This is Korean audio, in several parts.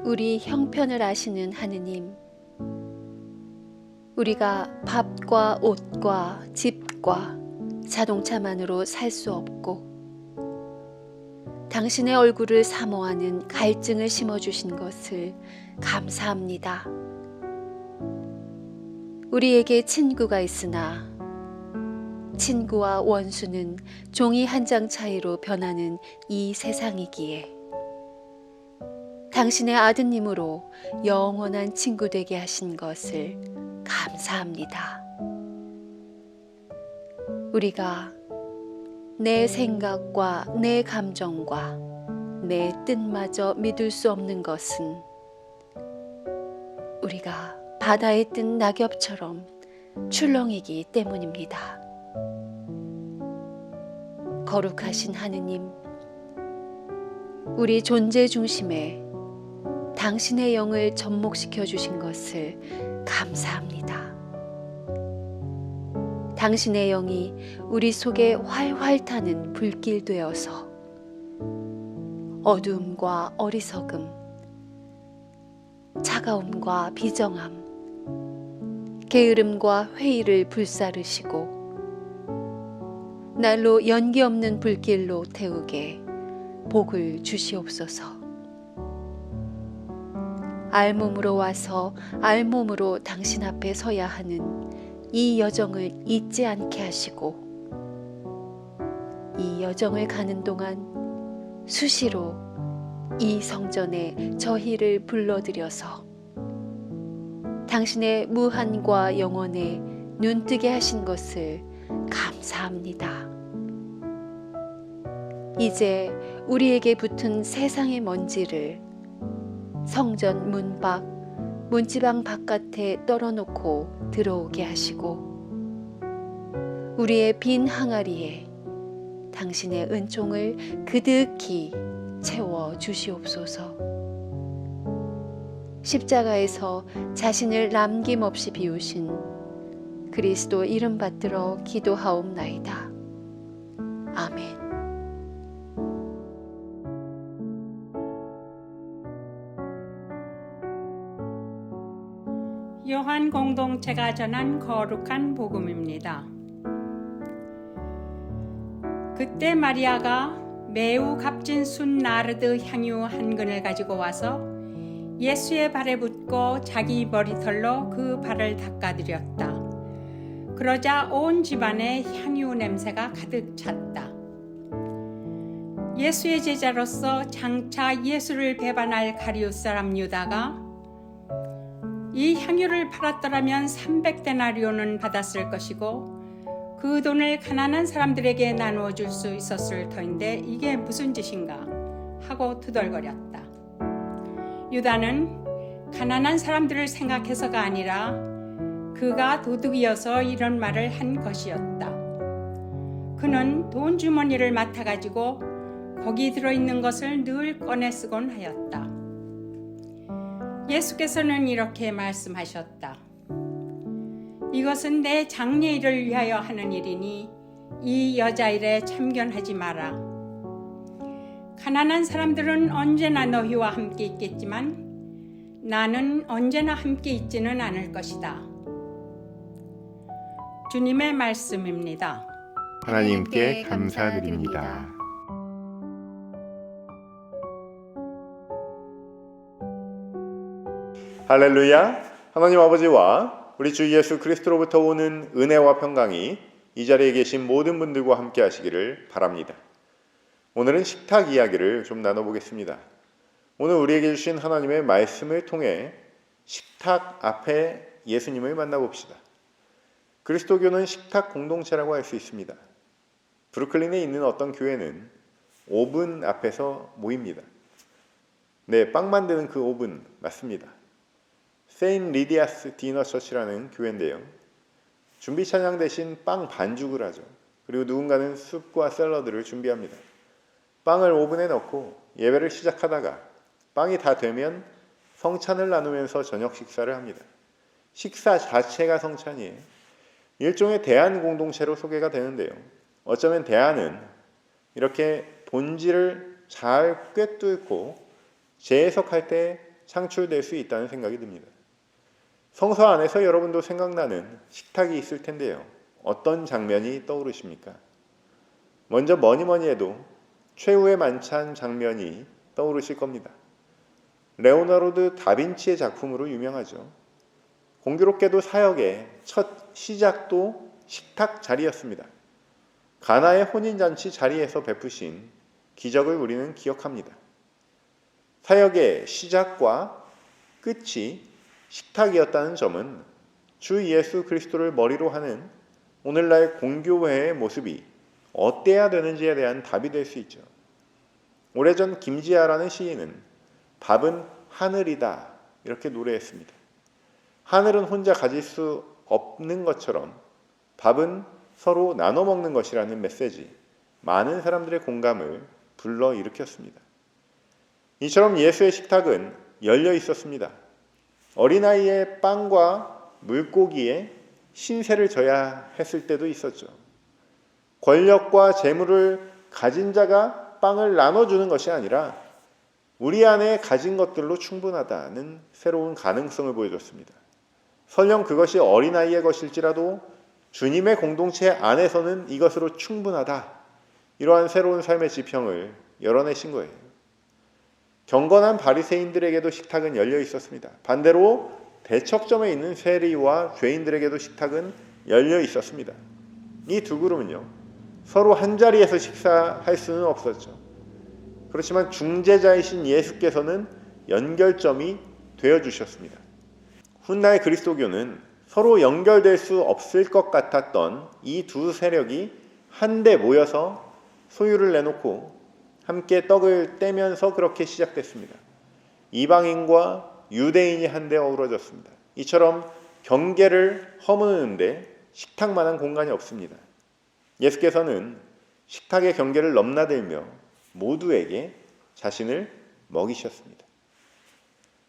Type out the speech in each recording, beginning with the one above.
우리 형편을 아시는 하느님, 우리가 밥과 옷과 집과 자동차만으로 살 수 없고 당신의 얼굴을 사모하는 갈증을 심어주신 것을 감사합니다. 우리에게 친구가 있으나 친구와 원수는 종이 한 장 차이로 변하는 이 세상이기에 당신의 아드님으로 영원한 친구 되게 하신 것을 감사합니다. 우리가 내 생각과 내 감정과 내 뜻마저 믿을 수 없는 것은 우리가 바다에 뜬 낙엽처럼 출렁이기 때문입니다. 거룩하신 하느님, 우리 존재 중심에 당신의 영을 접목시켜 주신 것을 감사합니다. 당신의 영이 우리 속에 활활 타는 불길 되어서 어두움과 어리석음, 차가움과 비정함, 게으름과 회의를 불사르시고 날로 연기 없는 불길로 태우게 복을 주시옵소서. 알몸으로 와서 알몸으로 당신 앞에 서야 하는 이 여정을 잊지 않게 하시고 이 여정을 가는 동안 수시로 이 성전에 저희를 불러들여서 당신의 무한과 영원에 눈뜨게 하신 것을 감사합니다. 이제 우리에게 붙은 세상의 먼지를 성전 문 밖, 문지방 바깥에 떨어놓고 들어오게 하시고 우리의 빈 항아리에 당신의 은총을 그득히 채워 주시옵소서. 십자가에서 자신을 남김없이 비우신 그리스도 이름 받들어 기도하옵나이다. 아멘. 요한 공동체가 전한 거룩한 복음입니다. 그때 마리아가 매우 값진 순 나르드 향유 한 근을 가지고 와서 예수의 발에 붓고 자기 머리털로 그 발을 닦아드렸다. 그러자 온 집안에 향유 냄새가 가득 찼다. 예수의 제자로서 장차 예수를 배반할 가룟 사람 유다가 이 향유를 팔았더라면 300데나리온은 받았을 것이고 그 돈을 가난한 사람들에게 나누어 줄 수 있었을 터인데 이게 무슨 짓인가 하고 투덜거렸다. 유다는 가난한 사람들을 생각해서가 아니라 그가 도둑이어서 이런 말을 한 것이었다. 그는 돈 주머니를 맡아가지고 거기 들어있는 것을 늘 꺼내 쓰곤 하였다. 예수께서는 이렇게 말씀하셨다. 이것은 내 장례 일을 위하여 하는 일이니 이 여자 일에 참견하지 마라. 가난한 사람들은 언제나 너희와 함께 있겠지만 나는 언제나 함께 있지는 않을 것이다. 주님의 말씀입니다. 하나님께 감사드립니다. 할렐루야. 하나님 아버지와 우리 주 예수 그리스도로부터 오는 은혜와 평강이 이 자리에 계신 모든 분들과 함께 하시기를 바랍니다. 오늘은 식탁 이야기를 좀 나눠보겠습니다. 오늘 우리에게 주신 하나님의 말씀을 통해 식탁 앞에 예수님을 만나봅시다. 그리스도교는 식탁 공동체라고 할 수 있습니다. 브루클린에 있는 어떤 교회는 오븐 앞에서 모입니다. 네, 빵 만드는 그 오븐 맞습니다. 세인 리디아스 디너 처치라는 교회인데요. 준비 찬양 대신 빵 반죽을 하죠. 그리고 누군가는 숲과 샐러드를 준비합니다. 빵을 오븐에 넣고 예배를 시작하다가 빵이 다 되면 성찬을 나누면서 저녁 식사를 합니다. 식사 자체가 성찬이에요. 일종의 대안 공동체로 소개가 되는데요. 어쩌면 대안은 이렇게 본질을 잘 꿰뚫고 재해석할 때 창출될 수 있다는 생각이 듭니다. 성서 안에서 여러분도 생각나는 식탁이 있을 텐데요. 어떤 장면이 떠오르십니까? 먼저 뭐니 해도 최후의 만찬 장면이 떠오르실 겁니다. 레오나르도 다빈치의 작품으로 유명하죠. 공교롭게도 사역의 첫 시작도 식탁 자리였습니다. 가나의 혼인잔치 자리에서 베푸신 기적을 우리는 기억합니다. 사역의 시작과 끝이 식탁이었다는 점은 주 예수 그리스도를 머리로 하는 오늘날 공교회의 모습이 어때야 되는지에 대한 답이 될 수 있죠. 오래전 김지아라는 시인은 밥은 하늘이다 이렇게 노래했습니다. 하늘은 혼자 가질 수 없는 것처럼 밥은 서로 나눠 먹는 것이라는 메시지, 많은 사람들의 공감을 불러일으켰습니다. 이처럼 예수의 식탁은 열려 있었습니다. 어린아이의 빵과 물고기에 신세를 져야 했을 때도 있었죠. 권력과 재물을 가진 자가 빵을 나눠주는 것이 아니라 우리 안에 가진 것들로 충분하다는 새로운 가능성을 보여줬습니다. 설령 그것이 어린아이의 것일지라도 주님의 공동체 안에서는 이것으로 충분하다. 이러한 새로운 삶의 지평을 열어내신 거예요. 경건한 바리새인들에게도 식탁은 열려 있었습니다. 반대로 대척점에 있는 세리와 죄인들에게도 식탁은 열려 있었습니다. 이 두 그룹은요, 서로 한 자리에서 식사할 수는 없었죠. 그렇지만 중재자이신 예수께서는 연결점이 되어주셨습니다. 훗날 그리스도교는 서로 연결될 수 없을 것 같았던 이 두 세력이 한데 모여서 소유를 내놓고 함께 떡을 떼면서 그렇게 시작됐습니다. 이방인과 유대인이 한데 어우러졌습니다. 이처럼 경계를 허무는데 식탁만한 공간이 없습니다. 예수께서는 식탁의 경계를 넘나들며 모두에게 자신을 먹이셨습니다.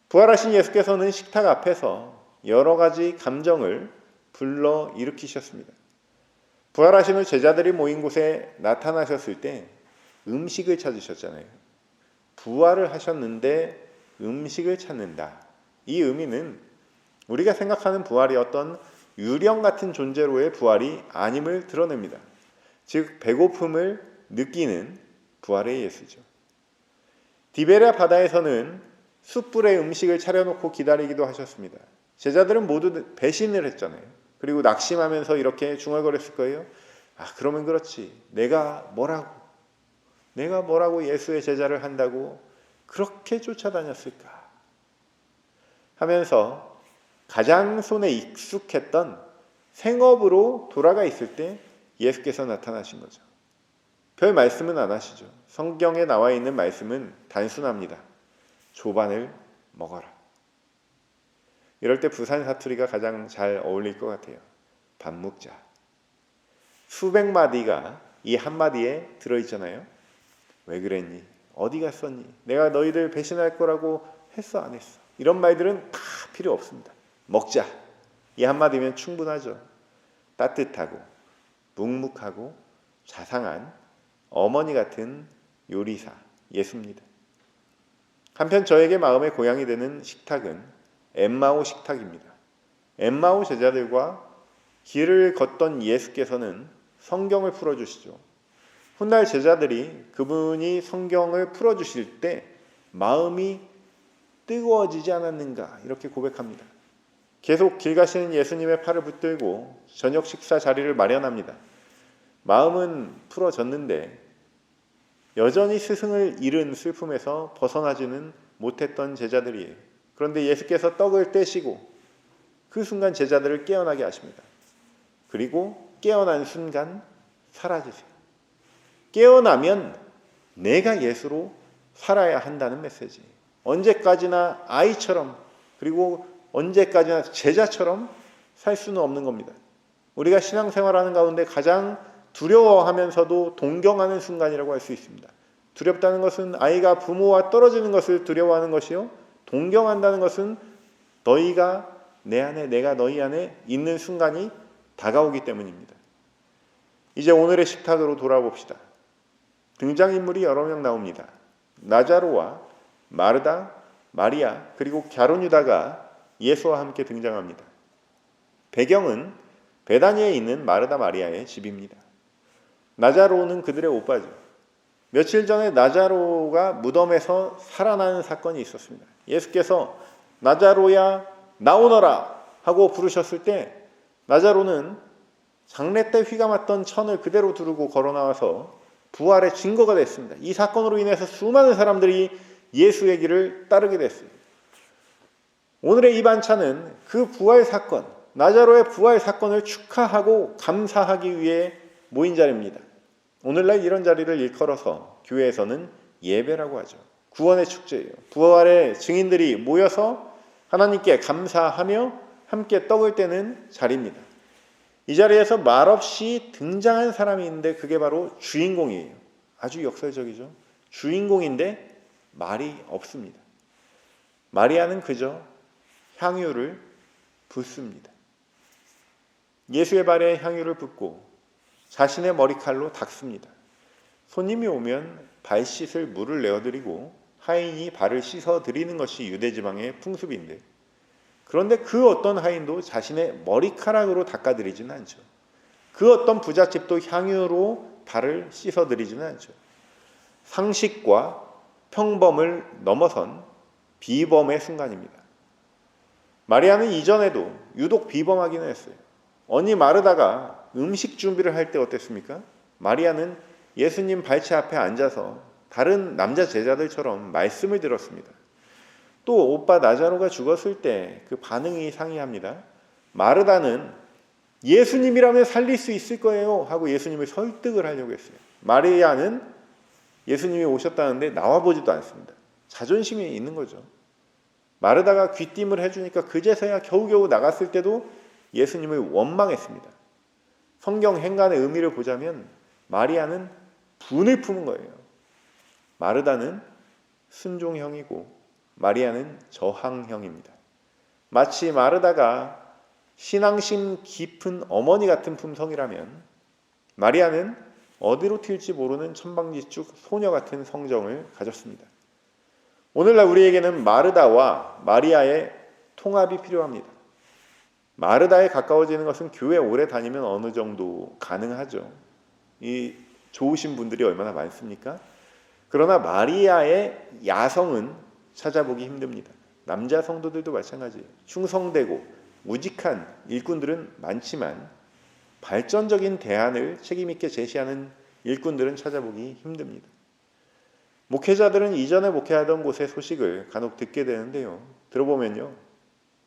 부활하신 예수께서는 식탁 앞에서 여러 가지 감정을 불러 일으키셨습니다. 부활하신 후 제자들이 모인 곳에 나타나셨을 때 음식을 찾으셨잖아요. 부활을 하셨는데 음식을 찾는다. 이 의미는 우리가 생각하는 부활이 어떤 유령 같은 존재로의 부활이 아님을 드러냅니다. 즉 배고픔을 느끼는 부활의 예수죠. 디베랴 바다에서는 숯불에 음식을 차려놓고 기다리기도 하셨습니다. 제자들은 모두 배신을 했잖아요. 그리고 낙심하면서 이렇게 중얼거렸을 거예요. 그러면 그렇지. 내가 뭐라고 예수의 제자를 한다고 그렇게 쫓아다녔을까 하면서 가장 손에 익숙했던 생업으로 돌아가 있을 때 예수께서 나타나신 거죠. 별 말씀은 안 하시죠. 성경에 나와 있는 말씀은 단순합니다. 조반을 먹어라. 이럴 때 부산 사투리가 가장 잘 어울릴 것 같아요. 밥 먹자. 수백 마디가 이 한마디에 들어있잖아요. 왜 그랬니? 어디 갔었니? 내가 너희들 배신할 거라고 했어 안 했어? 이런 말들은 다 필요 없습니다. 먹자. 이 한마디면 충분하죠. 따뜻하고 묵묵하고 자상한 어머니 같은 요리사 예수입니다. 한편 저에게 마음의 고향이 되는 식탁은 엠마오 식탁입니다. 엠마오 제자들과 길을 걷던 예수께서는 성경을 풀어주시죠. 훗날 제자들이 그분이 성경을 풀어주실 때 마음이 뜨거워지지 않았는가 이렇게 고백합니다. 계속 길 가시는 예수님의 팔을 붙들고 저녁 식사 자리를 마련합니다. 마음은 풀어졌는데 여전히 스승을 잃은 슬픔에서 벗어나지는 못했던 제자들이에요. 그런데 예수께서 떡을 떼시고 그 순간 제자들을 깨어나게 하십니다. 그리고 깨어난 순간 사라지세요. 깨어나면 내가 예수로 살아야 한다는 메시지. 언제까지나 아이처럼 그리고 언제까지나 제자처럼 살 수는 없는 겁니다. 우리가 신앙생활하는 가운데 가장 두려워하면서도 동경하는 순간이라고 할 수 있습니다. 두렵다는 것은 아이가 부모와 떨어지는 것을 두려워하는 것이요. 동경한다는 것은 너희가 내 안에 내가 너희 안에 있는 순간이 다가오기 때문입니다. 이제 오늘의 식탁으로 돌아봅시다. 등장인물이 여러 명 나옵니다. 나자로와 마르다 마리아 그리고 갸론 유다가 예수와 함께 등장합니다. 배경은 베다니에 있는 마르다 마리아의 집입니다. 나자로는 그들의 오빠죠. 며칠 전에 나자로가 무덤에서 살아나는 사건이 있었습니다. 예수께서 나자로야 나오너라 하고 부르셨을 때 나자로는 장례 때 휘가 맞던 천을 그대로 두르고 걸어 나와서 부활의 증거가 됐습니다. 이 사건으로 인해서 수많은 사람들이 예수의 길을 따르게 됐습니다. 오늘의 이 반차는 그 부활 사건, 나자로의 부활 사건을 축하하고 감사하기 위해 모인 자리입니다. 오늘날 이런 자리를 일컬어서 교회에서는 예배라고 하죠. 구원의 축제예요. 부활의 증인들이 모여서 하나님께 감사하며 함께 떡을 떼는 자리입니다. 이 자리에서 말없이 등장한 사람이 있는데 그게 바로 주인공이에요. 아주 역설적이죠. 주인공인데 말이 없습니다. 마리아는 그저 향유를 붓습니다. 예수의 발에 향유를 붓고 자신의 머리칼로 닦습니다. 손님이 오면 발 씻을 물을 내어드리고 하인이 발을 씻어드리는 것이 유대지방의 풍습인데, 그런데 그 어떤 하인도 자신의 머리카락으로 닦아드리지는 않죠. 그 어떤 부잣집도 향유로 발을 씻어드리지는 않죠. 상식과 평범을 넘어선 비범의 순간입니다. 마리아는 이전에도 유독 비범하기는 했어요. 언니 마르다가 음식 준비를 할 때 어땠습니까? 마리아는 예수님 발치 앞에 앉아서 다른 남자 제자들처럼 말씀을 들었습니다. 또 오빠 나자로가 죽었을 때 그 반응이 상이합니다. 마르다는 예수님이라면 살릴 수 있을 거예요 하고 예수님을 설득을 하려고 했어요. 마리아는 예수님이 오셨다는데 나와보지도 않습니다. 자존심이 있는 거죠. 마르다가 귀띔을 해주니까 그제서야 겨우겨우 나갔을 때도 예수님을 원망했습니다. 성경 행간의 의미를 보자면 마리아는 분을 품은 거예요. 마르다는 순종형이고 마리아는 저항형입니다. 마치 마르다가 신앙심 깊은 어머니 같은 품성이라면 마리아는 어디로 튈지 모르는 천방지축 소녀 같은 성정을 가졌습니다. 오늘날 우리에게는 마르다와 마리아의 통합이 필요합니다. 마르다에 가까워지는 것은 교회 오래 다니면 어느 정도 가능하죠. 이 좋으신 분들이 얼마나 많습니까? 그러나 마리아의 야성은 찾아보기 힘듭니다. 남자 성도들도 마찬가지예요. 충성되고 우직한 일꾼들은 많지만 발전적인 대안을 책임있게 제시하는 일꾼들은 찾아보기 힘듭니다. 목회자들은 이전에 목회하던 곳의 소식을 간혹 듣게 되는데요. 들어보면요,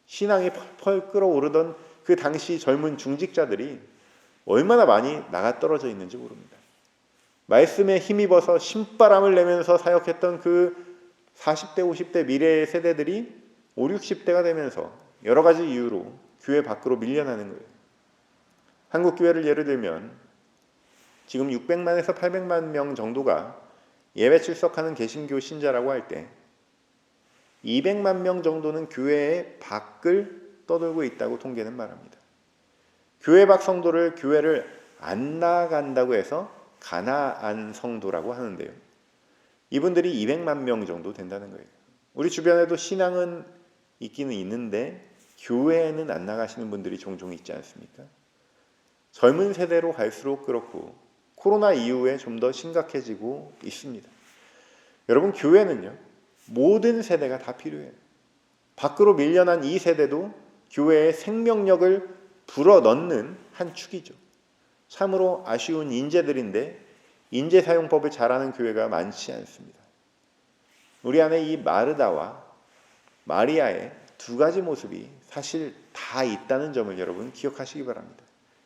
신앙이 펄펄 끓어오르던 그 당시 젊은 중직자들이 얼마나 많이 나가 떨어져 있는지 모릅니다. 말씀에 힘입어서 신바람을 내면서 사역했던 그 40대, 50대 미래의 세대들이 5, 60대가 되면서 여러 가지 이유로 교회 밖으로 밀려나는 거예요. 한국 교회를 예를 들면 지금 600만에서 800만 명 정도가 예배 출석하는 개신교 신자라고 할 때 200만 명 정도는 교회의 밖을 떠돌고 있다고 통계는 말합니다. 교회 밖 성도를 교회를 안 나간다고 해서 가나안 성도라고 하는데요. 이분들이 200만 명 정도 된다는 거예요. 우리 주변에도 신앙은 있기는 있는데 교회에는 안 나가시는 분들이 종종 있지 않습니까? 젊은 세대로 갈수록 그렇고 코로나 이후에 좀 더 심각해지고 있습니다. 여러분, 교회는요, 모든 세대가 다 필요해요. 밖으로 밀려난 이 세대도 교회의 생명력을 불어넣는 한 축이죠. 참으로 아쉬운 인재들인데 인재 사용법을 잘하는 교회가 많지 않습니다. 우리 안에 이 마르다와 마리아의 두 가지 모습이 사실 다 있다는 점을 여러분 기억하시기 바랍니다.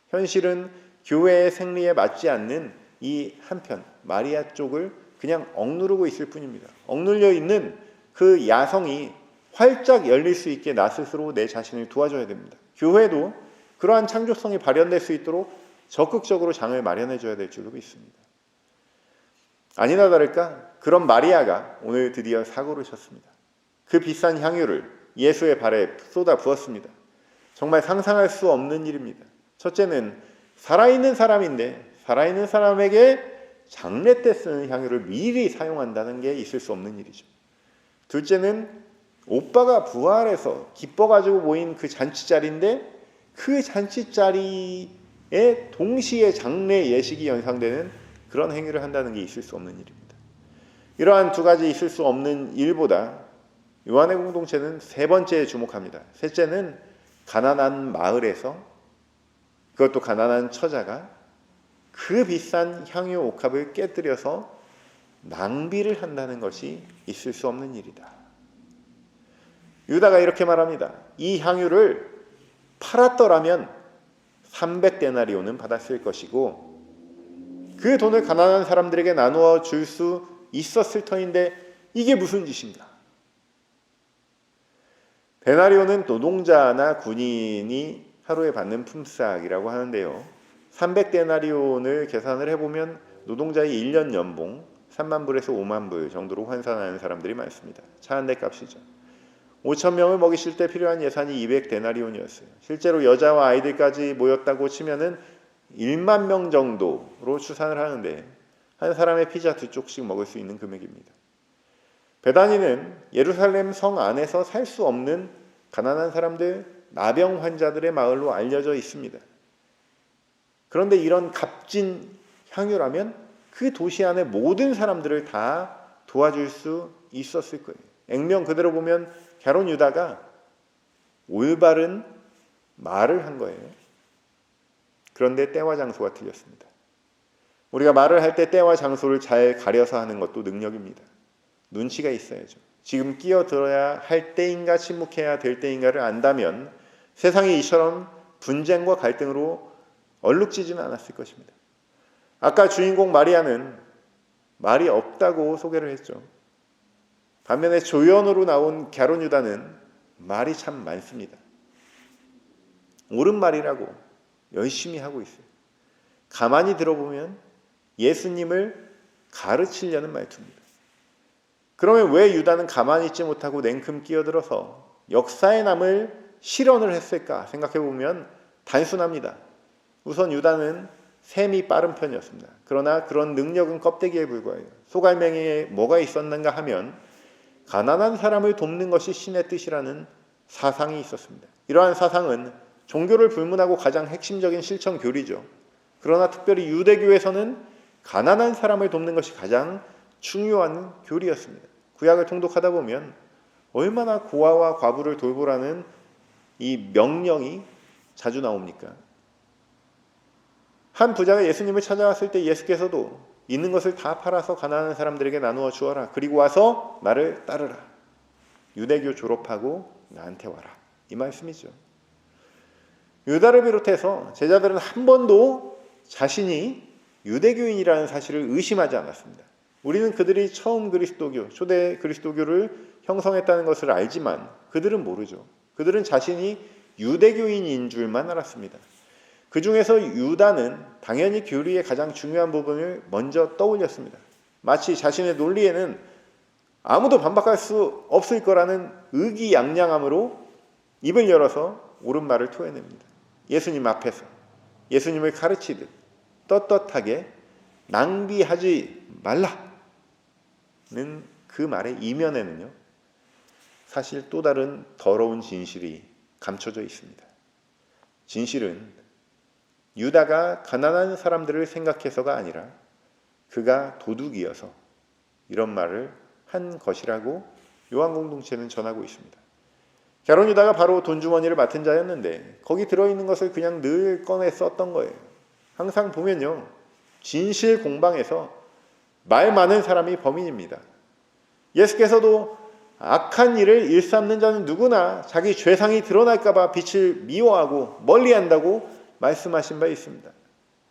현실은 교회의 생리에 맞지 않는 이 한편 마리아 쪽을 그냥 억누르고 있을 뿐입니다. 억눌려 있는 그 야성이 활짝 열릴 수 있게 나 스스로 내 자신을 도와줘야 됩니다. 교회도 그러한 창조성이 발현될 수 있도록 적극적으로 장을 마련해 줘야 될 줄로 믿습니다. 아니나 다를까 그런 마리아가 오늘 드디어 사고를 쳤습니다. 그 비싼 향유를 예수의 발에 쏟아 부었습니다. 정말 상상할 수 없는 일입니다. 첫째는 살아있는 사람인데 살아있는 사람에게 장례 때 쓰는 향유를 미리 사용한다는 게 있을 수 없는 일이죠. 둘째는 오빠가 부활해서 기뻐가지고 모인 그 잔치자리인데 그 잔치자리에 동시에 장례 예식이 연상되는 그런 행위를 한다는 게 있을 수 없는 일입니다. 이러한 두 가지 있을 수 없는 일보다 요한의 공동체는 세 번째에 주목합니다. 셋째는 가난한 마을에서, 그것도 가난한 처자가 그 비싼 향유 옥합을 깨뜨려서 낭비를 한다는 것이 있을 수 없는 일이다. 유다가 이렇게 말합니다. 이 향유를 팔았더라면 300데나리온은 받았을 것이고 그 돈을 가난한 사람들에게 나누어 줄 수 있었을 터인데 이게 무슨 짓인가? 데나리온은 노동자나 군인이 하루에 받는 품삯이라고 하는데요. 300데나리온을 계산을 해보면 노동자의 1년 연봉 3만 불에서 5만 불 정도로 환산하는 사람들이 많습니다. 차 한 대 값이죠. 5천 명을 먹이실 때 필요한 예산이 200데나리온이었어요. 실제로 여자와 아이들까지 모였다고 치면은 1만 명 정도로 추산을 하는데 한 사람의 피자 2쪽씩 먹을 수 있는 금액입니다. 베다니는 예루살렘 성 안에서 살 수 없는 가난한 사람들, 나병 환자들의 마을로 알려져 있습니다. 그런데 이런 값진 향유라면 그 도시 안의 모든 사람들을 다 도와줄 수 있었을 거예요. 액면 그대로 보면 갸론 유다가 올바른 말을 한 거예요. 그런데 때와 장소가 틀렸습니다. 우리가 말을 할 때 때와 장소를 잘 가려서 하는 것도 능력입니다. 눈치가 있어야죠. 지금 끼어들어야 할 때인가 침묵해야 될 때인가를 안다면 세상이 이처럼 분쟁과 갈등으로 얼룩지지는 않았을 것입니다. 아까 주인공 마리아는 말이 없다고 소개를 했죠. 반면에 조연으로 나온 갸론 유다는 말이 참 많습니다. 옳은 말이라고 열심히 하고 있어요. 가만히 들어보면 예수님을 가르치려는 말투입니다. 그러면 왜 유다는 가만히 있지 못하고 냉큼 끼어들어서 역사에 남을 실언을 했을까 생각해보면 단순합니다. 우선 유다는 셈이 빠른 편이었습니다. 그러나 그런 능력은 껍데기에 불과해요. 소갈맹이에 뭐가 있었는가 하면 가난한 사람을 돕는 것이 신의 뜻이라는 사상이 있었습니다. 이러한 사상은 종교를 불문하고 가장 핵심적인 실천 교리죠. 그러나 특별히 유대교에서는 가난한 사람을 돕는 것이 가장 중요한 교리였습니다. 구약을 통독하다 보면 얼마나 고아와 과부를 돌보라는 이 명령이 자주 나옵니까? 한 부자가 예수님을 찾아왔을 때 예수께서도 있는 것을 다 팔아서 가난한 사람들에게 나누어 주어라. 그리고 와서 나를 따르라. 유대교 졸업하고 나한테 와라. 이 말씀이죠. 유다를 비롯해서 제자들은 한 번도 자신이 유대교인이라는 사실을 의심하지 않았습니다. 우리는 그들이 처음 그리스도교, 초대 그리스도교를 형성했다는 것을 알지만 그들은 모르죠. 그들은 자신이 유대교인인 줄만 알았습니다. 그 중에서 유다는 당연히 교리의 가장 중요한 부분을 먼저 떠올렸습니다. 마치 자신의 논리에는 아무도 반박할 수 없을 거라는 의기양양함으로 입을 열어서 옳은 말을 토해냅니다. 예수님 앞에서 예수님을 가르치듯 떳떳하게 낭비하지 말라는 그 말의 이면에는요, 사실 또 다른 더러운 진실이 감춰져 있습니다. 진실은 유다가 가난한 사람들을 생각해서가 아니라 그가 도둑이어서 이런 말을 한 것이라고 요한 공동체는 전하고 있습니다. 갸론 유다가 바로 돈주머니를 맡은 자였는데 거기 들어있는 것을 그냥 늘 꺼내 썼던 거예요. 항상 보면요, 진실 공방에서 말 많은 사람이 범인입니다. 예수께서도 악한 일을 일삼는 자는 누구나 자기 죄상이 드러날까 봐 빛을 미워하고 멀리한다고 말씀하신 바 있습니다.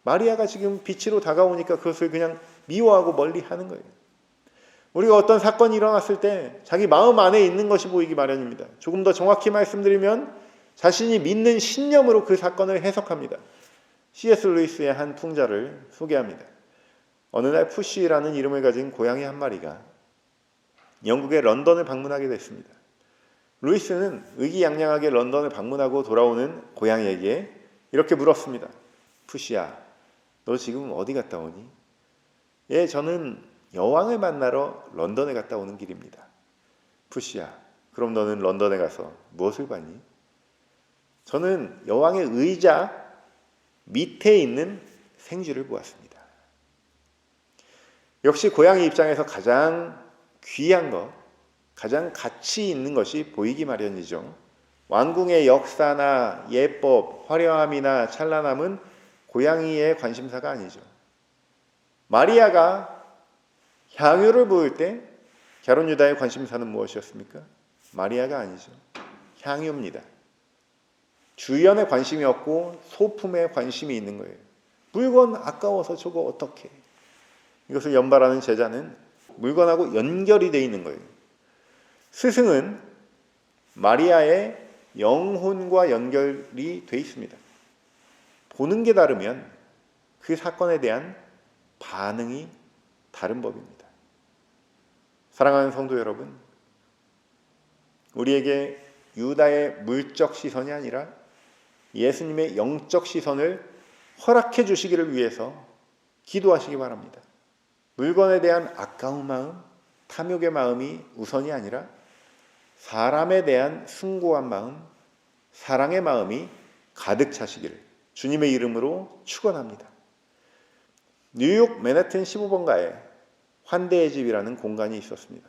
마리아가 지금 빛으로 다가오니까 그것을 그냥 미워하고 멀리하는 거예요. 우리가 어떤 사건이 일어났을 때 자기 마음 안에 있는 것이 보이기 마련입니다. 조금 더 정확히 말씀드리면 자신이 믿는 신념으로 그 사건을 해석합니다. C.S. 루이스의 한 풍자를 소개합니다. 어느 날 푸시라는 이름을 가진 고양이 한 마리가 영국의 런던을 방문하게 됐습니다. 루이스는 의기양양하게 런던을 방문하고 돌아오는 고양이에게 이렇게 물었습니다. 푸시야, 너 지금 어디 갔다 오니? 예, 저는 여왕을 만나러 런던에 갔다 오는 길입니다. 푸시야, 그럼 너는 런던에 가서 무엇을 봤니? 저는 여왕의 의자 밑에 있는 생쥐를 보았습니다. 역시 고양이 입장에서 가장 귀한 것, 가장 가치 있는 것이 보이기 마련이죠. 왕궁의 역사나 예법, 화려함이나 찬란함은 고양이의 관심사가 아니죠. 마리아가 향유를 부을 때 갸론 유다의 관심사는 무엇이었습니까? 마리아가 아니죠. 향유입니다. 주연에 관심이 없고 소품에 관심이 있는 거예요. 물건 아까워서 저거 어떻게? 이것을 연발하는 제자는 물건하고 연결이 되어 있는 거예요. 스승은 마리아의 영혼과 연결이 되어 있습니다. 보는 게 다르면 그 사건에 대한 반응이 다른 법입니다. 사랑하는 성도 여러분, 우리에게 유다의 물적 시선이 아니라 예수님의 영적 시선을 허락해 주시기를 위해서 기도하시기 바랍니다. 물건에 대한 아까운 마음, 탐욕의 마음이 우선이 아니라 사람에 대한 숭고한 마음, 사랑의 마음이 가득 차시기를 주님의 이름으로 축원합니다. 뉴욕 맨해튼 15번가에 환대의 집이라는 공간이 있었습니다.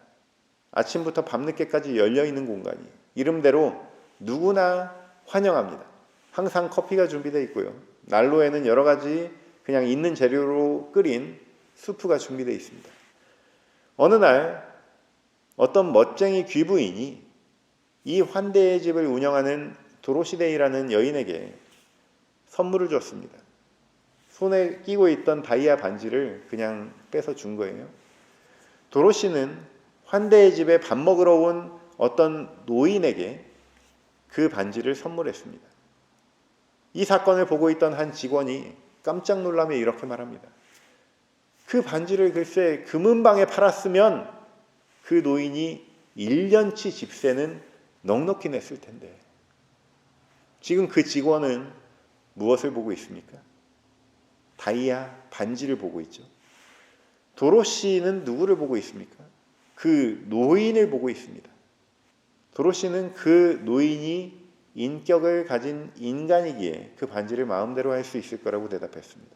아침부터 밤늦게까지 열려있는 공간이 이름대로 누구나 환영합니다. 항상 커피가 준비되어 있고요. 난로에는 여러 가지 그냥 있는 재료로 끓인 수프가 준비되어 있습니다. 어느 날 어떤 멋쟁이 귀부인이 이 환대의 집을 운영하는 도로시데이라는 여인에게 선물을 줬습니다. 손에 끼고 있던 다이아 반지를 그냥 빼서 준 거예요. 도로시는 환대의 집에 밥 먹으러 온 어떤 노인에게 그 반지를 선물했습니다. 이 사건을 보고 있던 한 직원이 깜짝 놀라며 이렇게 말합니다. 그 반지를 글쎄 금은방에 팔았으면 그 노인이 1년치 집세는 넉넉히 냈을 텐데. 지금 그 직원은 무엇을 보고 있습니까? 다이아 반지를 보고 있죠. 도로시는 누구를 보고 있습니까? 그 노인을 보고 있습니다. 도로시는 그 노인이 인격을 가진 인간이기에 그 반지를 마음대로 할 수 있을 거라고 대답했습니다.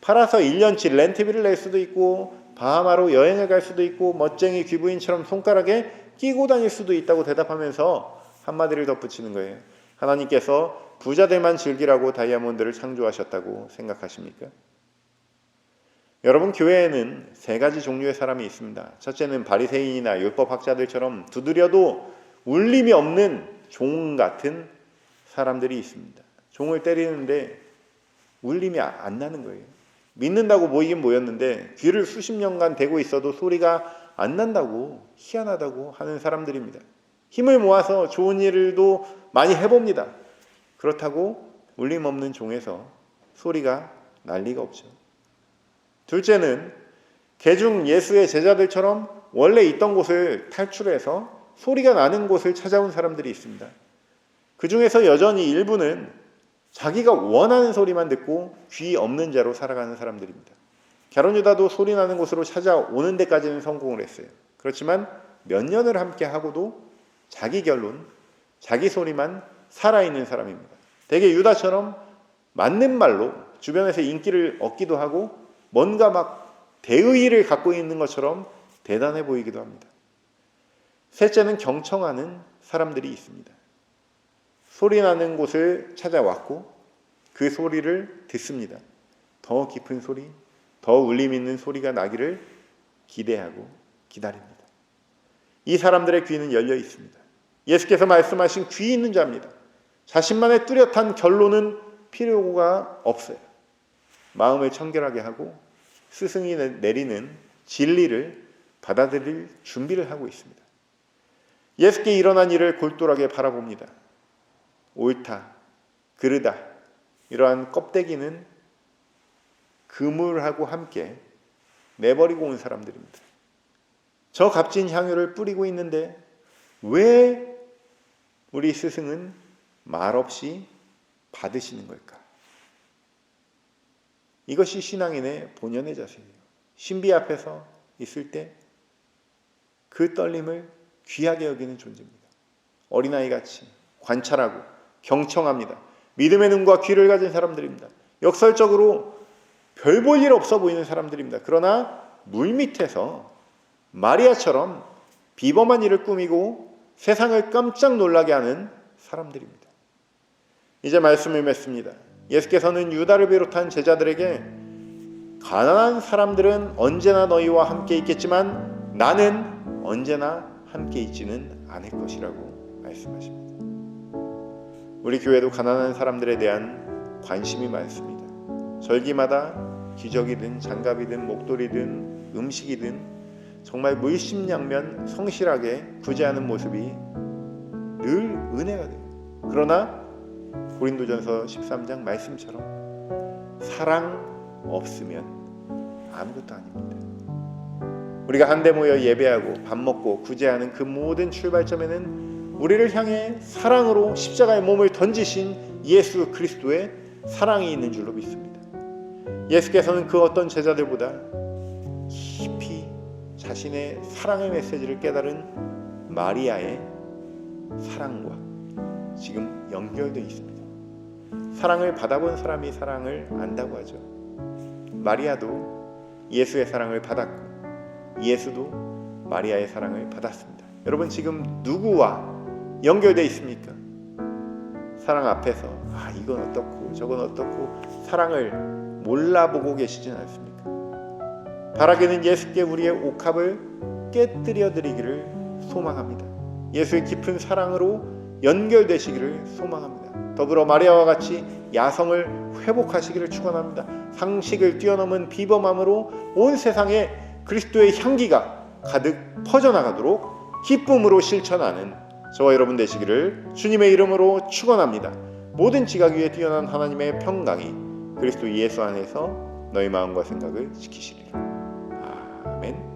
팔아서 1년치 렌트비를 낼 수도 있고 바하마로 여행을 갈 수도 있고 멋쟁이 귀부인처럼 손가락에 끼고 다닐 수도 있다고 대답하면서 한마디를 덧붙이는 거예요. 하나님께서 부자들만 즐기라고 다이아몬드를 창조하셨다고 생각하십니까? 여러분, 교회에는 세 가지 종류의 사람이 있습니다. 첫째는 바리새인이나 율법학자들처럼 두드려도 울림이 없는 종 같은 사람들이 있습니다. 종을 때리는데 울림이 안 나는 거예요. 믿는다고 모이긴 모였는데 귀를 수십 년간 대고 있어도 소리가 안 난다고, 희한하다고 하는 사람들입니다. 힘을 모아서 좋은 일도 많이 해봅니다. 그렇다고 울림 없는 종에서 소리가 날 리가 없죠. 둘째는 개중 예수의 제자들처럼 원래 있던 곳을 탈출해서 소리가 나는 곳을 찾아온 사람들이 있습니다. 그 중에서 여전히 일부는 자기가 원하는 소리만 듣고 귀 없는 자로 살아가는 사람들입니다. 갸론 유다도 소리 나는 곳으로 찾아오는 데까지는 성공을 했어요. 그렇지만 몇 년을 함께 하고도 자기 결론, 자기 소리만 살아있는 사람입니다. 대개 유다처럼 맞는 말로 주변에서 인기를 얻기도 하고 뭔가 막 대의를 갖고 있는 것처럼 대단해 보이기도 합니다. 셋째는 경청하는 사람들이 있습니다. 소리 나는 곳을 찾아왔고 그 소리를 듣습니다. 더 깊은 소리, 더 울림 있는 소리가 나기를 기대하고 기다립니다. 이 사람들의 귀는 열려 있습니다. 예수께서 말씀하신 귀 있는 자입니다. 자신만의 뚜렷한 결론은 필요가 없어요. 마음을 청결하게 하고 스승이 내리는 진리를 받아들일 준비를 하고 있습니다. 예수께 일어난 일을 골똘하게 바라봅니다. 옳다, 그르다 이러한 껍데기는 그물하고 함께 내버리고 온 사람들입니다. 저 값진 향유를 뿌리고 있는데 왜 우리 스승은 말없이 받으시는 걸까? 이것이 신앙인의 본연의 자세예요. 신비 앞에서 있을 때 그 떨림을 귀하게 여기는 존재입니다. 어린아이같이 관찰하고 경청합니다. 믿음의 눈과 귀를 가진 사람들입니다. 역설적으로 별 볼 일 없어 보이는 사람들입니다. 그러나 물밑에서 마리아처럼 비범한 일을 꾸미고 세상을 깜짝 놀라게 하는 사람들입니다. 이제 말씀을 맺습니다. 예수께서는 유다를 비롯한 제자들에게 가난한 사람들은 언제나 너희와 함께 있겠지만 나는 언제나 함께 있지는 않을 것이라고 말씀하십니다. 우리 교회도 가난한 사람들에 대한 관심이 많습니다. 절기마다 기적이든 장갑이든 목도리든 음식이든 정말 물심양면 성실하게 구제하는 모습이 늘 은혜가 돼요. 그러나 고린도전서 13장 말씀처럼 사랑 없으면 아무것도 아닙니다. 우리가 한데 모여 예배하고 밥 먹고 구제하는 그 모든 출발점에는 우리를 향해 사랑으로 십자가의 몸을 던지신 예수 그리스도의 사랑이 있는 줄로 믿습니다. 예수께서는 그 어떤 제자들보다 깊이 자신의 사랑의 메시지를 깨달은 마리아의 사랑과 지금 연결되어 있습니다. 사랑을 받아본 사람이 사랑을 안다고 하죠. 마리아도 예수의 사랑을 받았고 예수도 마리아의 사랑을 받았습니다. 여러분 지금 누구와 연결되어 있습니까? 사랑 앞에서 이건 어떻고 저건 어떻고 사랑을 몰라보고 계시진 않습니까? 바라기는 예수께 우리의 옥합을 깨뜨려 드리기를 소망합니다. 예수의 깊은 사랑으로 연결되시기를 소망합니다. 더불어 마리아와 같이 야성을 회복하시기를 축원합니다. 상식을 뛰어넘은 비범함으로 온 세상에 그리스도의 향기가 가득 퍼져나가도록 기쁨으로 실천하는 저와 여러분 되시기를 주님의 이름으로 축원합니다. 모든 지각 위에 뛰어난 하나님의 평강이 그리스도 예수 안에서 너희 마음과 생각을 지키시리라. 아멘.